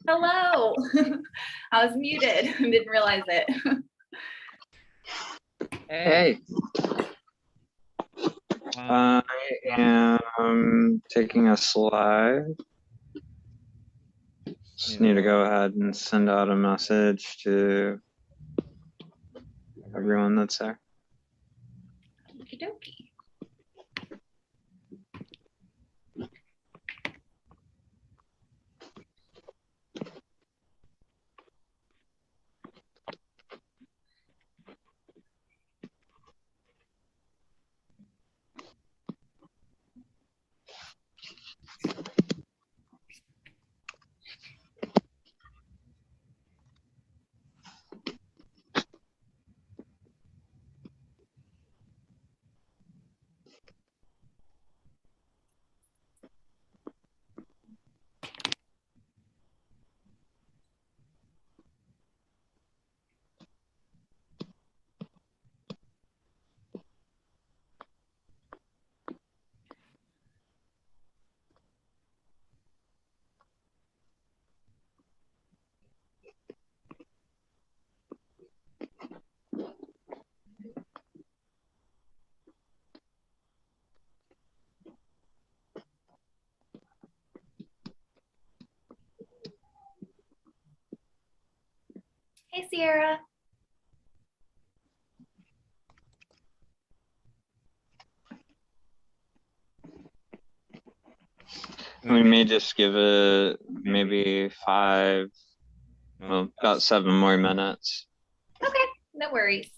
Hello. I was muted. Didn't realize it. Hey. I am taking a slide. Just need to go ahead and send out a message to everyone that's there. Okie dokie. Hey, Sierra. We may just give it maybe about 7 more minutes. Okay, no worries.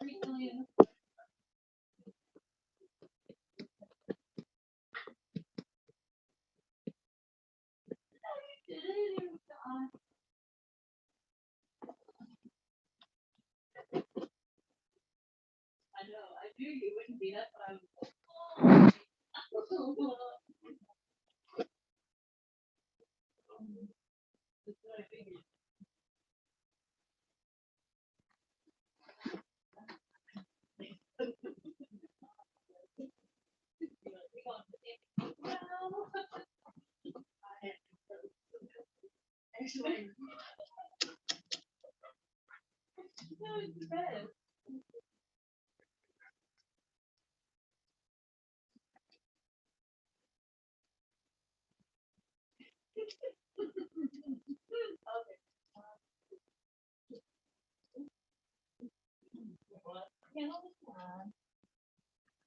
Recently. I know, I knew you wouldn't be. That's what I was. That's what I figured. Actually, no, it's bad.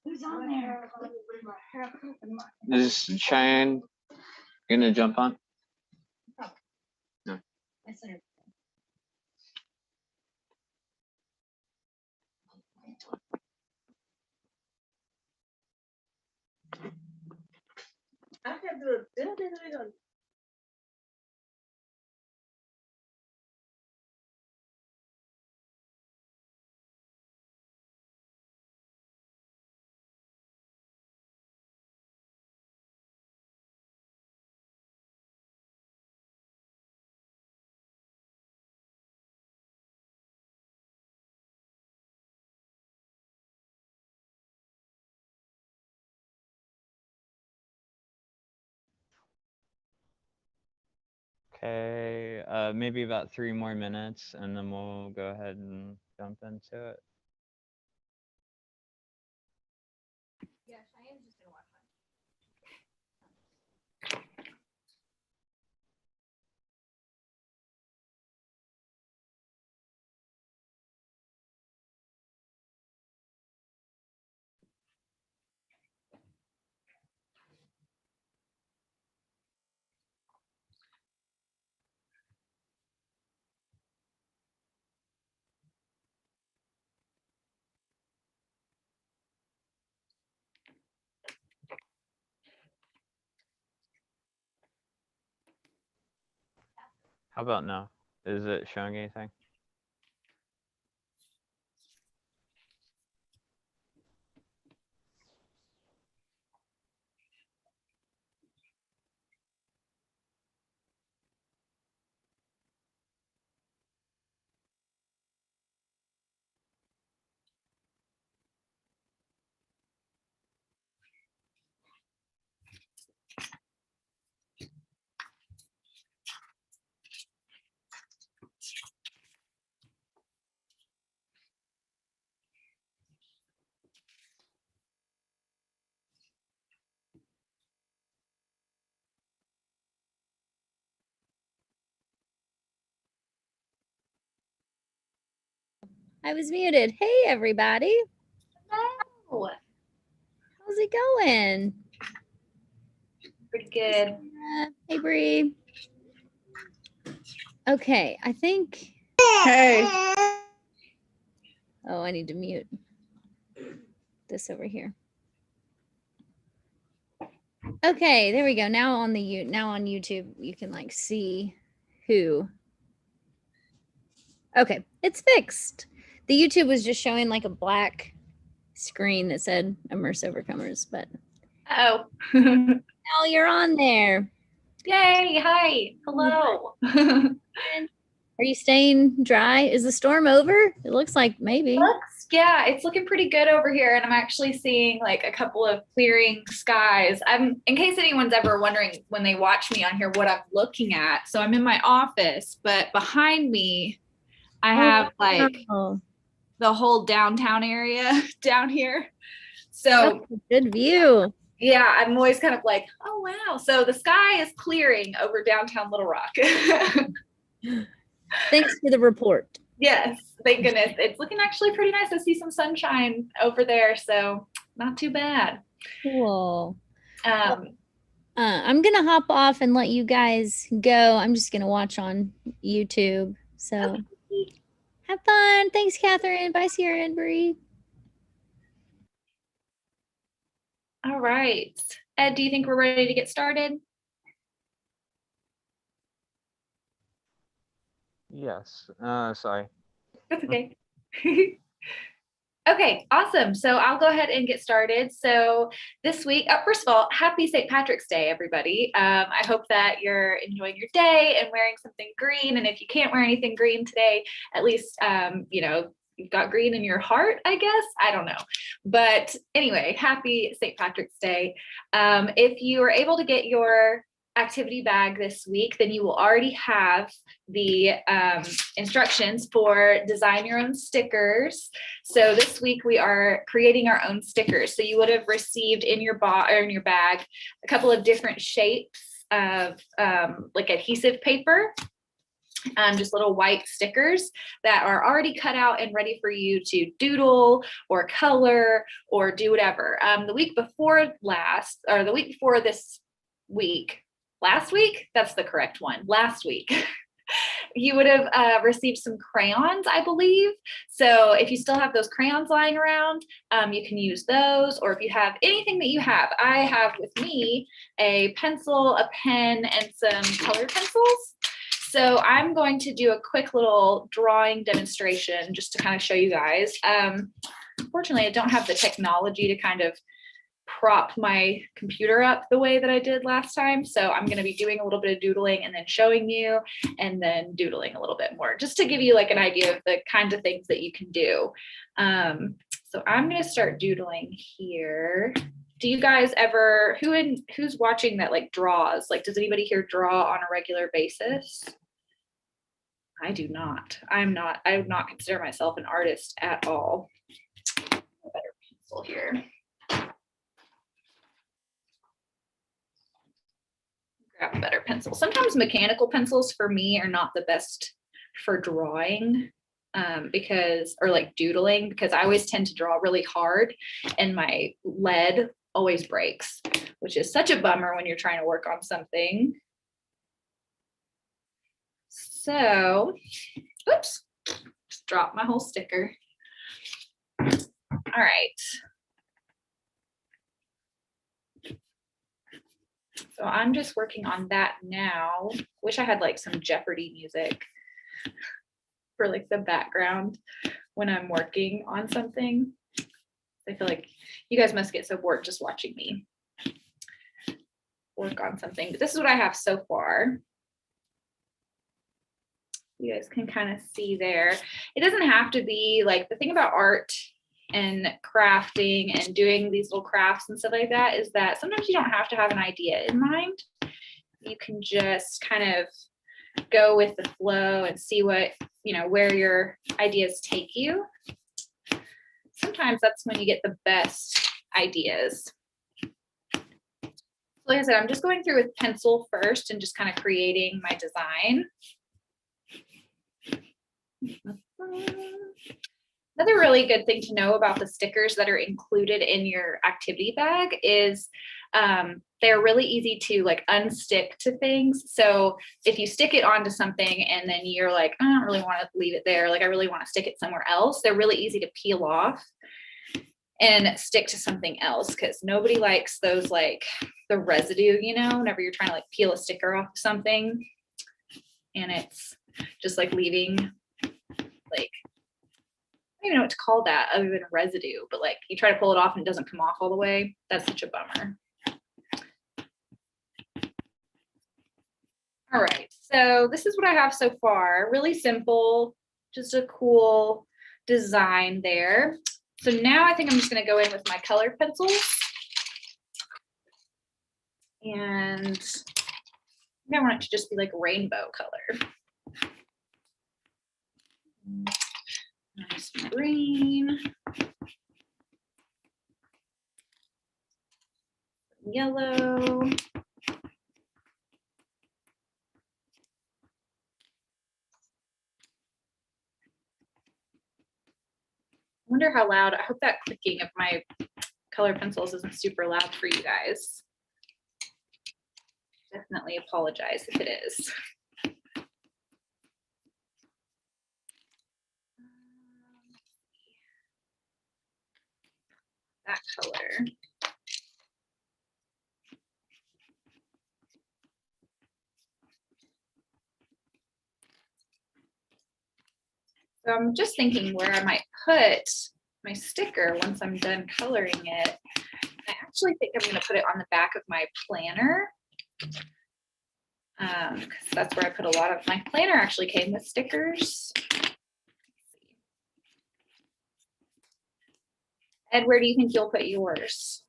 Who's on there? Is Cheyenne gonna jump on? No. I sent her. Okay, maybe about 3 more minutes, and then we'll go ahead and jump into it. Yes, I am just gonna watch How about now? Is it showing anything? I was muted. Hey, everybody. Hello. How's it going? Pretty good. Hey, Bree. Okay, I think. Hey. Oh, I need to mute this over here. Okay, there we go. Now on YouTube, you can like see who. Okay, it's fixed. The YouTube was just showing like a black screen that said Immerse Overcomers, but Oh. now you're on there. Yay. Hi. Hello. Are you staying dry? Is the storm over? It looks like maybe. Yeah, it's looking pretty good over here, and I'm actually seeing like a couple of clearing skies. In case anyone's ever wondering when they watch me on here what I'm looking at. So I'm in my office, but behind me I have like the whole downtown area down here. So good view. Yeah, I'm always kind of like, oh wow. So the sky is clearing over downtown Little Rock. Thanks for the report. Yes, thank goodness. It's looking actually pretty nice. I see some sunshine over there, so not too bad. Cool. I'm gonna hop off and let you guys go. I'm just gonna watch on YouTube. So okay. Have fun. Thanks, Catherine. Bye, Sierra and Bree. All right. Ed, do you think we're ready to get started? Yes. Sorry. That's okay. Okay, awesome. So I'll go ahead and get started. So this week, first of all, happy St. Patrick's Day, everybody. I hope that you're enjoying your day and wearing something green. And if you can't wear anything green today, at least, you've got green in your heart, I guess. I don't know. But anyway, happy St. Patrick's Day. If you are able to get your activity bag this week, then you will already have the instructions for design your own stickers. So this week we are creating our own stickers. So you would have received in your bag a couple of different shapes of like adhesive paper. Just little white stickers that are already cut out and ready for you to doodle or color or do whatever. The week before this week, last week, that's the correct one. Last week, you would have received some crayons, I believe. So if you still have those crayons lying around, you can use those. Or if you have anything that you have, I have with me a pencil, a pen, and some colored pencils. So I'm going to do a quick little drawing demonstration just to kind of show you guys. Unfortunately, I don't have the technology to kind of prop my computer up the way that I did last time. So I'm going to be doing a little bit of doodling and then showing you, and then doodling a little bit more, just to give you like an idea of the kinds of things that you can do. So I'm going to start doodling here. Do you guys ever, who's watching that like draws? Like, does anybody here draw on a regular basis? I do not. I would not consider myself an artist at all. A better pencil here. Grab a better pencil. Sometimes mechanical pencils for me are not the best for drawing or like doodling, because I always tend to draw really hard and my lead always breaks, which is such a bummer when you're trying to work on something. So, oops, just dropped my whole sticker. All right. So I'm just working on that now. Wish I had like some Jeopardy music for like the background when I'm working on something. I feel like you guys must get so bored just watching me work on something. But this is what I have so far. You guys can kind of see there. It doesn't have to be like, the thing about art and crafting and doing these little crafts and stuff like that is that sometimes you don't have to have an idea in mind. You can just kind of go with the flow and see what, where your ideas take you. Sometimes that's when you get the best ideas. So like I said, I'm just going through with pencil first and just kind of creating my design. Another really good thing to know about the stickers that are included in your activity bag is they're really easy to like unstick to things. So if you stick it onto something and then you're like, I don't really want to leave it there, like I really want to stick it somewhere else, they're really easy to peel off and stick to something else, because nobody likes those, like the residue, whenever you're trying to like peel a sticker off something and it's just like leaving like, I don't even know what to call that other than residue, but like you try to pull it off and it doesn't come off all the way. That's such a bummer. All right, so this is what I have so far. Really simple, just a cool design there. So now I think I'm just going to go in with my colored pencils. And I want it to just be like rainbow color. Nice green. Yellow. I wonder how loud, I hope that clicking of my color pencils isn't super loud for you guys. Definitely apologize if it is. That color. So I'm just thinking where I might put my sticker once I'm done coloring it. I actually think I'm going to put it on the back of my planner. Because that's where I put a lot of my planner. Actually came with stickers. Ed, where do you think you'll put yours?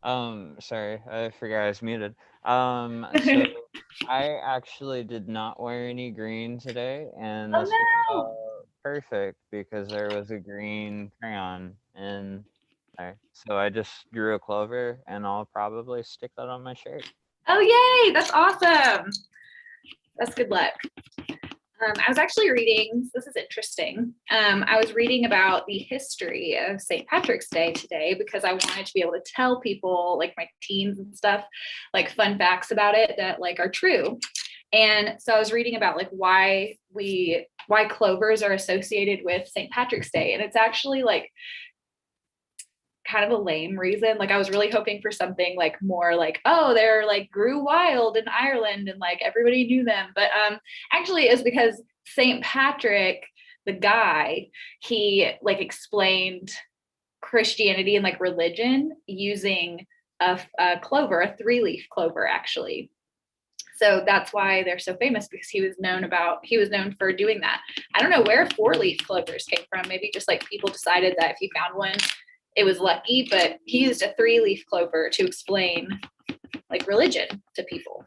Sorry, I forgot I was muted. So I actually did not wear any green today, and this was perfect because there was a green crayon in there. So I just drew a clover, and I'll probably stick that on my shirt. Oh, yay! That's awesome. That's good luck. I was actually reading, this is interesting. I was reading about the history of St. Patrick's Day today because I wanted to be able to tell people, like my teens and stuff, like fun facts about it that like are true. And so I was reading about like why clovers are associated with St. Patrick's Day. And it's actually like kind of a lame reason. Like I was really hoping for something like more like, oh, they're like grew wild in Ireland and like everybody knew them. But actually it's because St. Patrick, the guy, he like explained Christianity and like religion using a clover, a 3-leaf clover actually. So that's why they're so famous, because he was known for doing that. I don't know where 4-leaf clovers came from. Maybe just like people decided that if you found one, it was lucky, but he used a 3-leaf clover to explain like religion to people.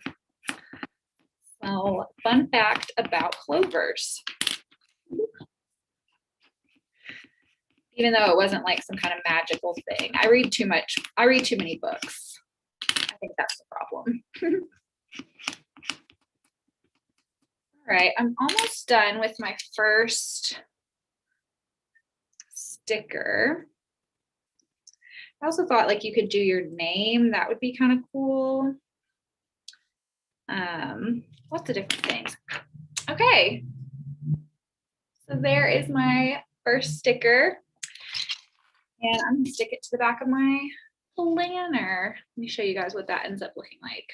So fun fact about clovers. Even though it wasn't like some kind of magical thing. I read too many books. I think that's the problem. All right, I'm almost done with my first sticker. I also thought like you could do your name. That would be kind of cool. Lots of different things. Okay. So there is my first sticker. And I'm gonna stick it to the back of my planner. Let me show you guys what that ends up looking like.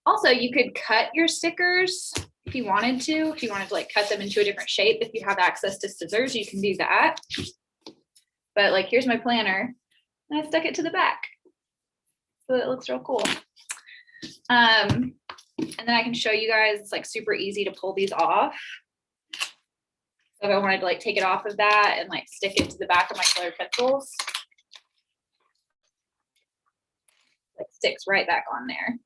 Also, you could cut your stickers if you wanted to. If you wanted to like cut them into a different shape, if you have access to scissors, you can do that. But like, here's my planner, and I stuck it to the back, so it looks real cool. And then I can show you guys. It's like super easy to pull these off. So if I wanted to like take it off of that and like stick it to the back of my colored pencils, like sticks right back on there.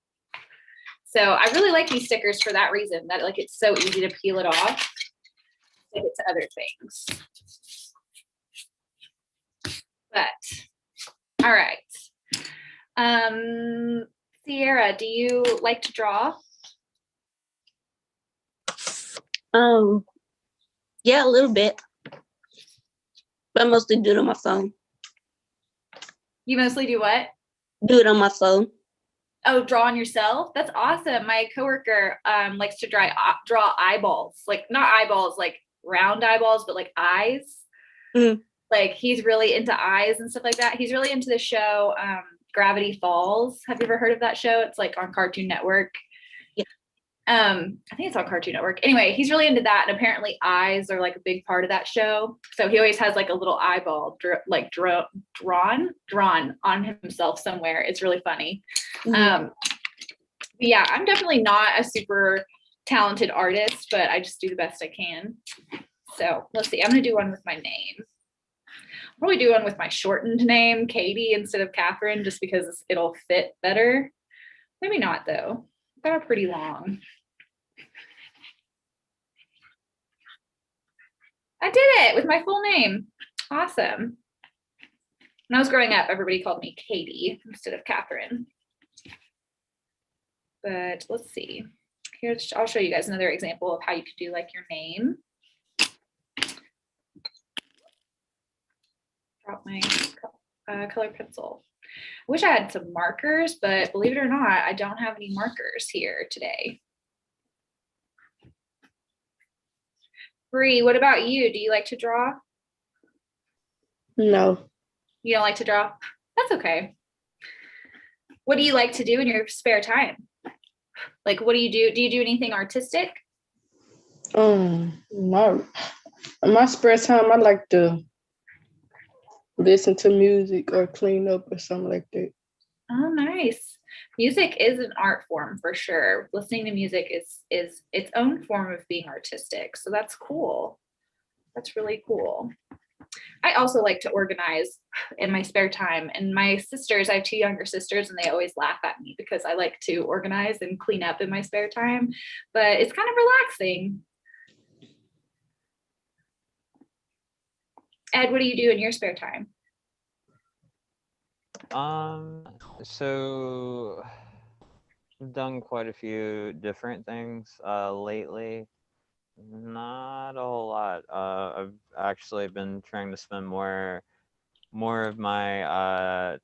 So I really like these stickers for that reason, that like it's so easy to peel it off, stick it to other things. But all right. Sierra, do you like to draw? Yeah, a little bit. But I mostly do it on my phone. You mostly do what? Do it on my phone. Oh, draw on yourself? That's awesome. My coworker likes to draw eyeballs, like not eyeballs, like round eyeballs, but like eyes. Mm. Like he's really into eyes and stuff like that. He's really into the show Gravity Falls. Have you ever heard of that show? It's like on Cartoon Network. Yeah. I think it's on Cartoon Network. Anyway, he's really into that, and apparently eyes are like a big part of that show. So he always has like a little eyeball drawn on himself somewhere. It's really funny. Mm-hmm. Yeah, I'm definitely not a super talented artist, but I just do the best I can. So let's see. I'm gonna do one with my name. I'll probably do one with my shortened name, Katie, instead of Catherine, just because it'll fit better. Maybe not though. I've got a pretty long. I did it with my full name. Awesome. When I was growing up, everybody called me Katie instead of Catherine. But let's see. Here, I'll show you guys another example of how you could do like your name. Drop my color pencil. I wish I had some markers, but believe it or not, I don't have any markers here today. Bree, what about you? Do you like to draw? No. You don't like to draw? That's okay. What do you like to do in your spare time? Like, what do you do? Do you do anything artistic? My spare time, I like to listen to music or clean up or something like that. Oh, nice. Music is an art form for sure. Listening to music is its own form of being artistic. So that's cool. That's really cool. I also like to organize in my spare time. And my sisters, I have 2 younger sisters, and they always laugh at me because I like to organize and clean up in my spare time. But it's kind of relaxing. Ed, what do you do in your spare time? So I've done quite a few different things lately. Not a whole lot. I've actually been trying to spend more of my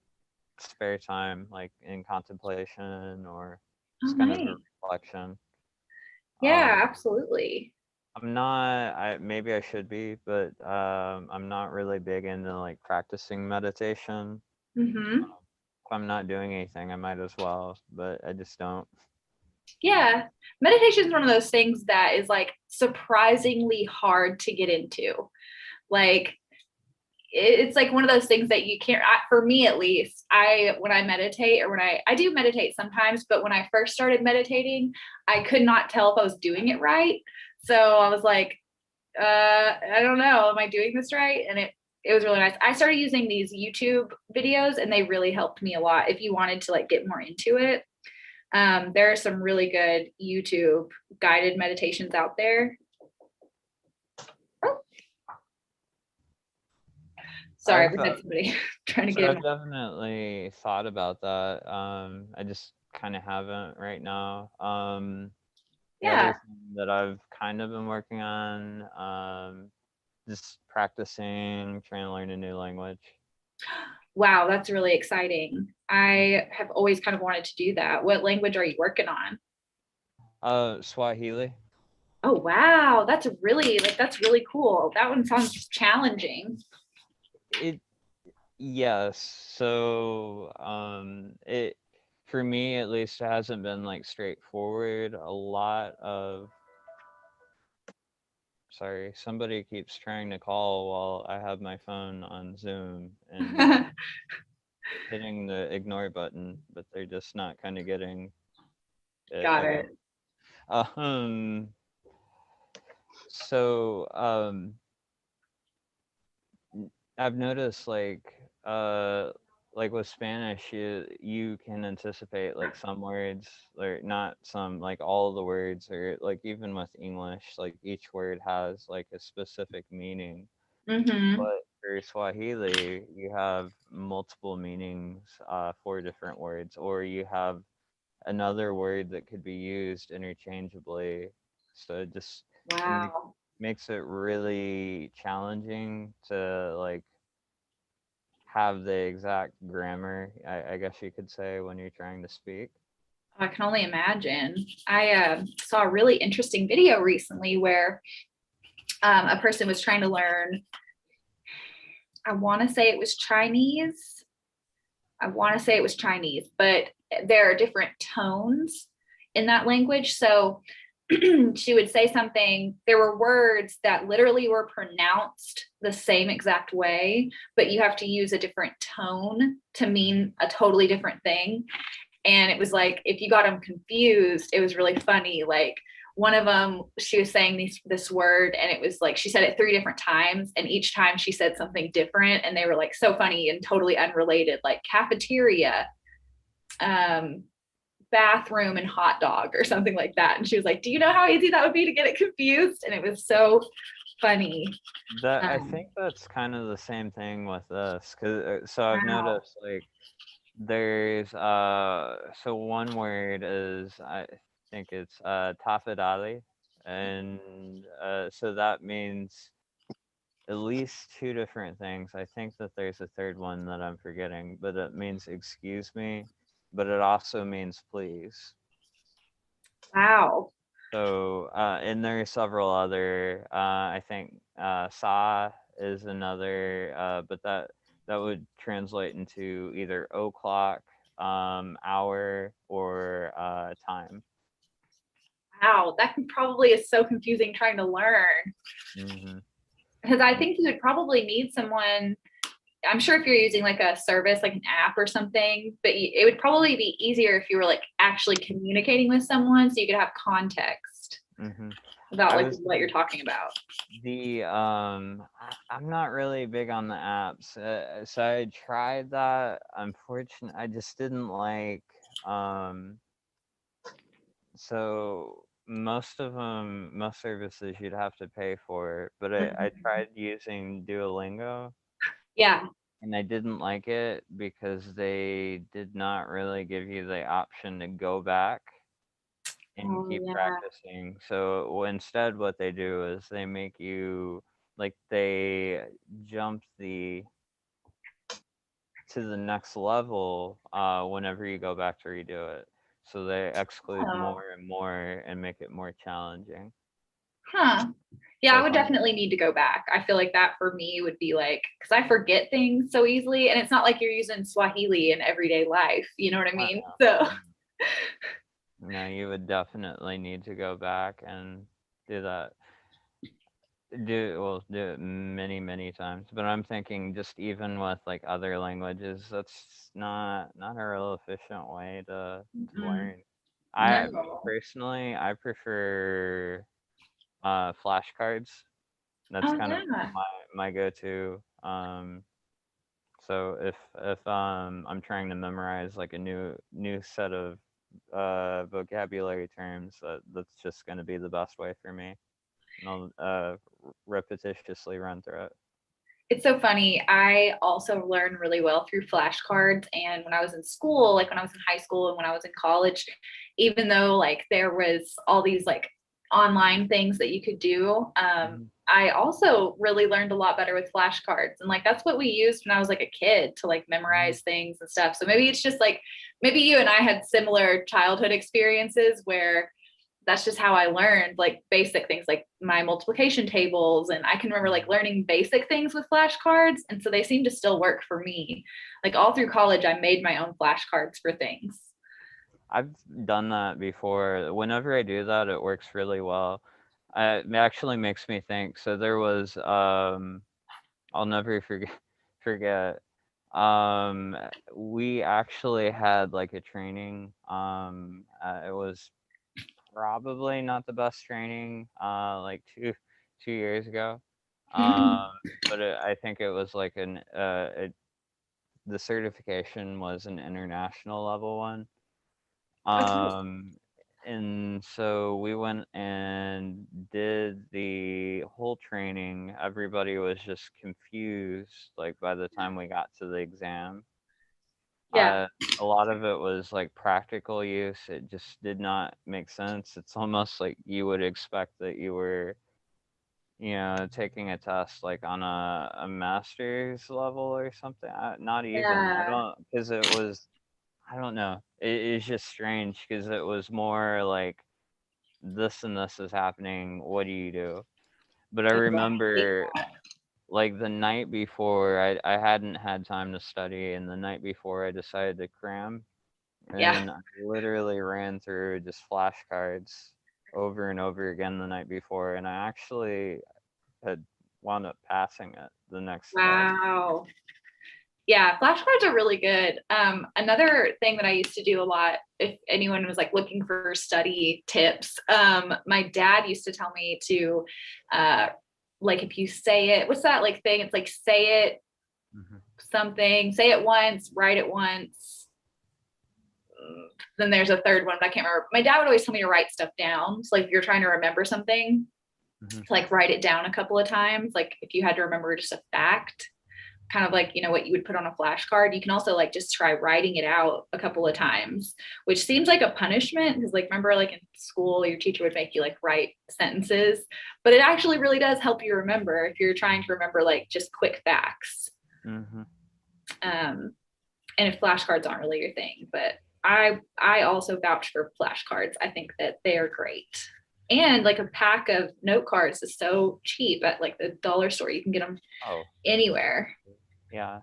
spare time like in contemplation or Oh, just kind of nice. a reflection. Yeah, absolutely. I'm not, maybe I should be, but I'm not really big into like practicing meditation. Mm-hmm. If I'm not doing anything, I might as well, but I just don't. Yeah. Meditation is one of those things that is like surprisingly hard to get into. Like it's like one of those things that you can't, for me at least, when I meditate, or when I do meditate sometimes, but when I first started meditating, I could not tell if I was doing it right. So I was like, I don't know, am I doing this right? And it was really nice. I started using these YouTube videos and they really helped me a lot. If you wanted to like get more into it, there are some really good YouTube guided meditations out there. Sorry, we had somebody trying to So get I've definitely thought about that. I just kind of haven't right now. The other thing that I've kind of been working on, just practicing, trying to learn a new language. Wow, that's really exciting. I have always kind of wanted to do that. What language are you working on? Swahili. Oh, wow. That's really cool. That one sounds challenging. Yes. So, it, for me at least, hasn't been like straightforward. A lot of, sorry, somebody keeps trying to call while I have my phone on Zoom and hitting the ignore button, but they're just not kind of getting it. Got Okay. it. So, I've noticed like with Spanish, you can anticipate like some words, or not some, like all the words, or like even with English, like each word has like a specific meaning. Mm-hmm. But for Swahili, you have multiple meanings for different words, or you have another word that could be used interchangeably. So it Wow. makes it really challenging to like have the exact grammar, I guess you could say, when you're trying to speak. I can only imagine. I saw a really interesting video recently where a person was trying to learn, I want to say it was Chinese. But there are different tones in that language. So she would say something, there were words that literally were pronounced the same exact way, but you have to use a different tone to mean a totally different thing. And it was like, if you got them confused, it was really funny. Like one of them, she was saying this word, and it was like, she said it 3 different times, and each time she said something different, and they were like so funny and totally unrelated, like cafeteria, bathroom, and hot dog, or something like that. And she was like, do you know how easy that would be to get it confused? And it was so funny. I think that's kind of the same thing with this, so I've noticed like there's so one word is, I think it's tafadali, and so that means at least 2 different things. I think that there's a third one that I'm forgetting, but it means excuse me, but it also means please. Wow. So, and there are several other, I think sa is another, but that would translate into either o'clock, hour, or time. Wow, that probably is so confusing trying to learn. Mm-hmm. Because I think you would probably need someone, I'm sure if you're using like a service, like an app or something, but it would probably be easier if you were like actually communicating with someone so you could have context about like what you're talking about. I'm not really big on the apps, so I tried that. Unfortunately, I just didn't like, so most services you'd have to pay for, but I tried using Duolingo. Yeah. and I didn't like it because they did not really give you the option to go back and Oh keep yeah. practicing. So instead, what they do is they make you like they jump to the next level whenever you go back to redo it. So they exclude Oh. more and more and make it more challenging. Huh. Yeah, So I would definitely need to go back. I feel like that for me would be like, because I forget things so easily, and it's not like you're using Swahili in everyday life. You know what I mean? So no, you would definitely need to go back and do that. Do it many times. But I'm thinking just even with like other languages, that's not a real efficient way to learn. Me no. personally, I prefer flashcards. That's Oh kind of yeah. my go-to. So if I'm trying to memorize like a new set of vocabulary terms, that's just going to be the best way for me. And I'll repetitiously run through it. It's so funny. I also learned really well through flashcards. And when I was in school, like when I was in high school and when I was in college, even though like there was all these like online things that you could do, I also really learned a lot better with flashcards. And like that's what we used when I was like a kid to like memorize things and stuff. So maybe it's just like maybe you and I had similar childhood experiences where that's just how I learned like basic things like my multiplication tables. And I can remember like learning basic things with flashcards. And so they seem to still work for me. Like all through college, I made my own flashcards for things. I've done that before. Whenever I do that, it works really well. It actually makes me think. So there was I'll never forget. We actually had like a training. It was probably not the best training. Like two years ago. But I think it was like the certification was an international level one. And so we went and did the whole training. Everybody was just confused, like by the time we got to the exam. Yeah. A lot of it was like practical use. It just did not make sense. It's almost like you would expect that you were, taking a test like on a master's level or something. Not even. I Yeah. don't, because it was, I don't know. It's just strange because it was more like this and this is happening. What do you do? But I remember like the night before, I hadn't had time to study, and the night before I decided to cram, Yeah. and I literally ran through just flashcards over and over again the night before, and I actually had wound up passing it the next day. Wow. Yeah, flashcards are really good. Another thing that I used to do a lot, if anyone was like looking for study tips, my dad used to tell me to, like if you say it, what's that like thing? It's like say it something, say it once, write it once. Then there's a third one, but I can't remember. My dad would always tell me to write stuff down. So like if you're trying to remember something, to like write it down a couple of times. Like if you had to remember just a fact, kind of like, what you would put on a flashcard. You can also like just try writing it out a couple of times, which seems like a punishment because like, remember like in school, your teacher would make you like write sentences, but it actually really does help you remember if you're trying to remember like just quick facts. And if flashcards aren't really your thing, but I also vouch for flashcards. I think that they are great. And like a pack of note cards is so cheap at like the dollar store. You can get them anywhere. Yeah.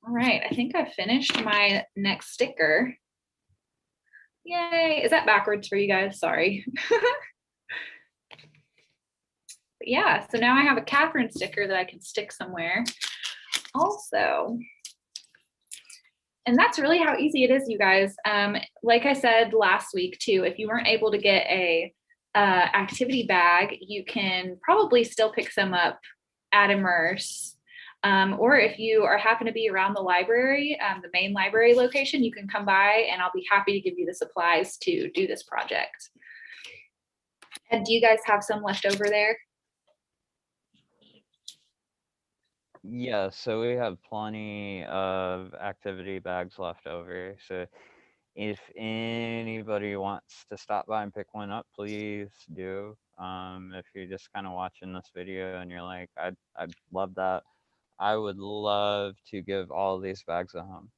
All right. I think I finished my next sticker. Yay. Is that backwards for you guys? Sorry. But yeah. So now I have a Catherine sticker that I can stick somewhere also. And that's really how easy it is, you guys. Like I said last week too, if you weren't able to get a activity bag, you can probably still pick some up at Immerse. Or if you are happen to be around the library, the main library location, you can come by and I'll be happy to give you the supplies to do this project. And do you guys have some left over there? Yeah, so we have plenty of activity bags left over. So if anybody wants to stop by and pick one up, please do. If you're just kind of watching this video and you're like, I'd love that. I would love to give all these bags a home.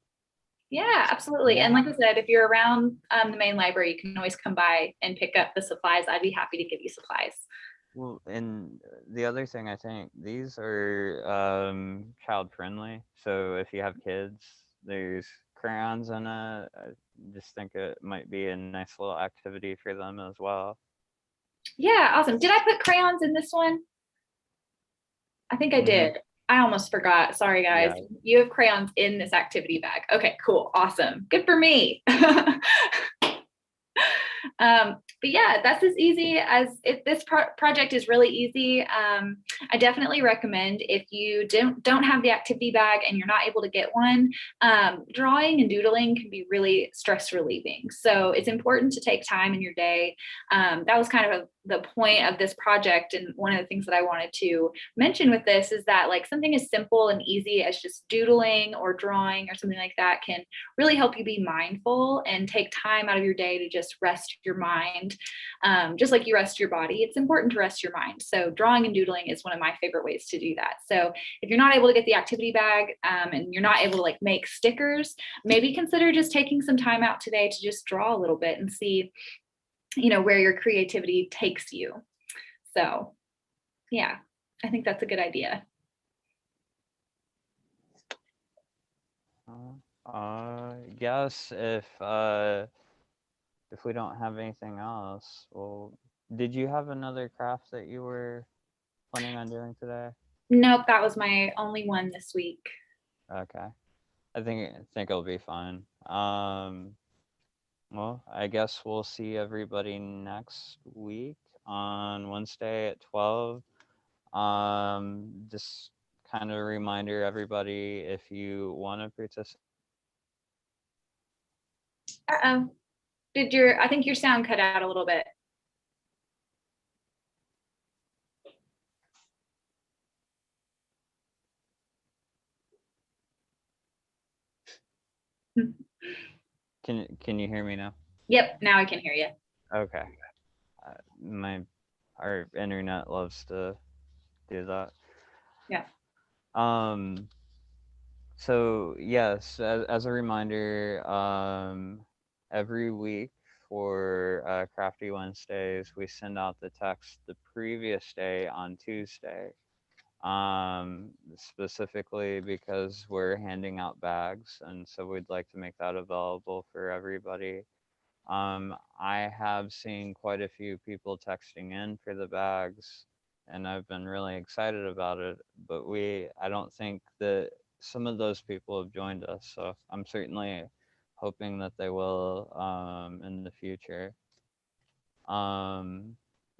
Yeah, absolutely. And like I said, if you're around the main library, you can always come by and pick up the supplies. I'd be happy to give you supplies. Well, and the other thing, I think these are child friendly. So if you have kids, there's crayons in it. I just think it might be a nice little activity for them as well. Yeah, awesome. Did I put crayons in this one? I think I did. I almost forgot. Sorry, guys. Yeah. You have crayons in this activity bag. Okay, cool. Awesome. Good for me. But yeah, that's as easy as this project is really easy. I definitely recommend if you don't have the activity bag and you're not able to get one, drawing and doodling can be really stress relieving. So it's important to take time in your day. That was kind of the point of this project. And one of the things that I wanted to mention with this is that like something as simple and easy as just doodling or drawing or something like that can really help you be mindful and take time out of your day to just rest your mind. Just like you rest your body, it's important to rest your mind. So drawing and doodling is one of my favorite ways to do that. So if you're not able to get the activity bag and you're not able to like make stickers, maybe consider just taking some time out today to just draw a little bit and see, where your creativity takes you. So yeah, I think that's a good idea. Guess if we don't have anything else, well, did you have another craft that you were planning on doing today? Nope, that was my only one this week. Okay, I think it'll be fine. Well, I guess we'll see everybody next week on Wednesday at 12. Just kind of a reminder, everybody, if you want to participate. Uh-oh. I think your sound cut out a little bit. Can you hear me now? Yep, now I can hear you. Okay. Our internet loves to do that. Yeah. So yes, as a reminder, every week for Crafty Wednesdays, we send out the text the previous day on Tuesday. Specifically because we're handing out bags, and so we'd like to make that available for everybody. I have seen quite a few people texting in for the bags, and I've been really excited about it, but I don't think that some of those people have joined us, so I'm certainly hoping that they will in the future.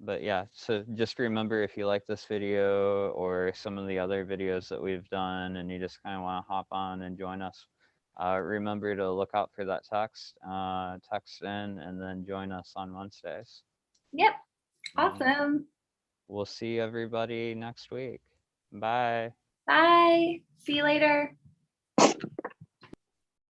But yeah, so just remember, if you like this video or some of the other videos that we've done and you just kind of want to hop on and join us, remember to look out for that text in, and then join us on Wednesdays. Yep. Awesome. We'll see everybody next week. Bye. Bye. See you later.